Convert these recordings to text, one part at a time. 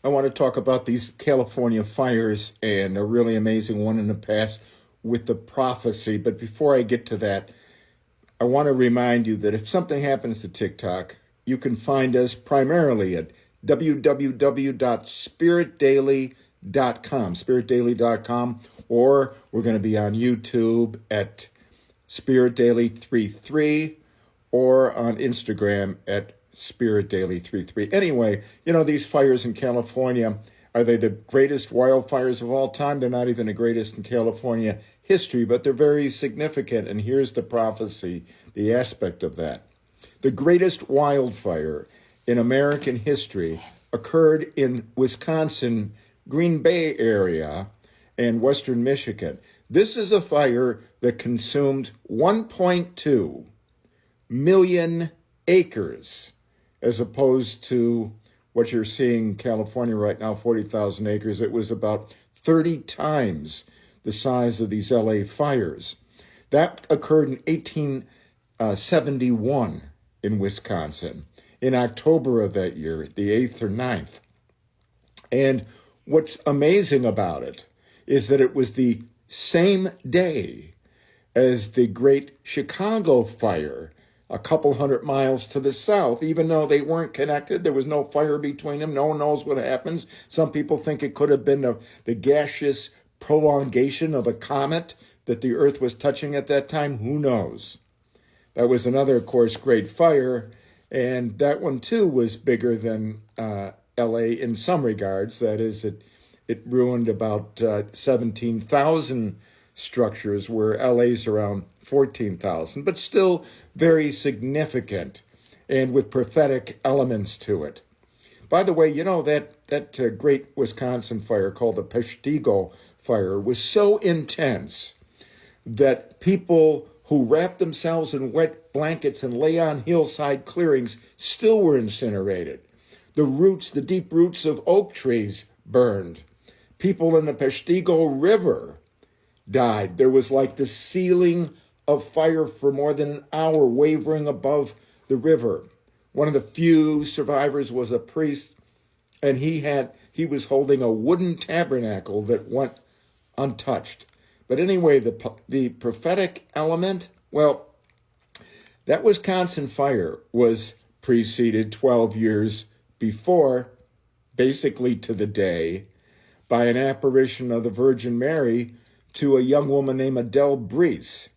I want to talk about these California fires and a really amazing one in the past with the prophecy. But before I get to that, I want to remind you that if something happens to TikTok, you can find us primarily at www.spiritdaily.com, spiritdaily.com, or we're going to be on YouTube at SpiritDaily33 or on Instagram at SpiritDaily33. Anyway, these fires in California, are they the greatest wildfires of all time? They're not even the greatest in California history, but they're very significant. And here's the prophecy, the aspect of that. The greatest wildfire in American history occurred in Wisconsin, Green Bay area, and western Michigan. This is a fire that consumed 1.2 million acres, as opposed to what you're seeing in California right now, 40,000 acres. It was about 30 times the size of these LA fires. That occurred in 1871 in Wisconsin, in October of that year, the 8th or 9th. And what's amazing about it is that it was the same day as the Great Chicago Fire, a couple hundred miles to the south. Even though they weren't connected, there was no fire between them. No one knows what happens. Some people think it could have been the gaseous prolongation of a comet that the Earth was touching at that time. Who knows? That was another, of course, great fire. And that one, too, was bigger than LA in some regards. That is, it ruined about 17,000 structures, where LA's around 14,000, but still very significant and with prophetic elements to it. By the way, that great Wisconsin fire called the Peshtigo fire was so intense that people who wrapped themselves in wet blankets and lay on hillside clearings still were incinerated. The deep roots of oak trees burned. People in the Peshtigo River died. There was like the ceiling of fire for more than an hour wavering above the river. One of the few survivors was a priest, and he was holding a wooden tabernacle that went untouched. But anyway, the prophetic element, well, that Wisconsin fire was preceded 12 years before, basically to the day, by an apparition of the Virgin Mary to a young woman named Adele Brees.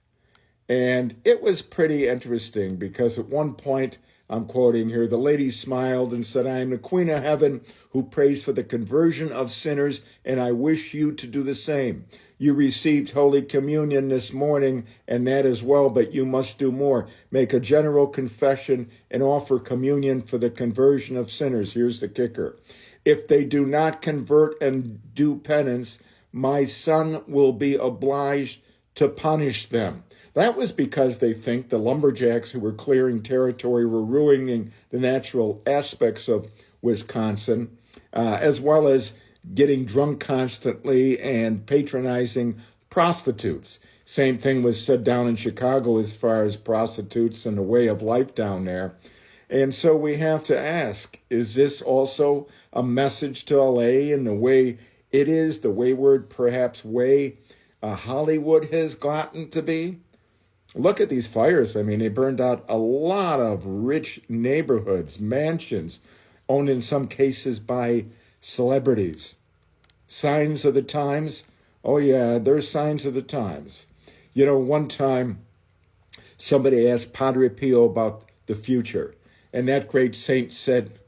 And it was pretty interesting because at one point, I'm quoting here, the lady smiled and said, "I am the Queen of Heaven who prays for the conversion of sinners, and I wish you to do the same. You received Holy Communion this morning, and that as well, but you must do more. Make a general confession and offer communion for the conversion of sinners." Here's the kicker. "If they do not convert and do penance, my son will be obliged to punish them." That was because they think the lumberjacks who were clearing territory were ruining the natural aspects of Wisconsin, as well as getting drunk constantly and patronizing prostitutes. Same thing was said down in Chicago as far as prostitutes and the way of life down there. And so we have to ask, is this also a message to LA in the way it is, the wayward, perhaps, way Hollywood has gotten to be? Look at these fires. I mean, they burned out a lot of rich neighborhoods, mansions, owned in some cases by celebrities. Signs of the times? Oh, yeah, there's signs of the times. One time somebody asked Padre Pio about the future, and that great saint said,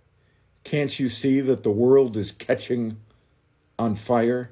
"Can't you see that the world is catching on fire?"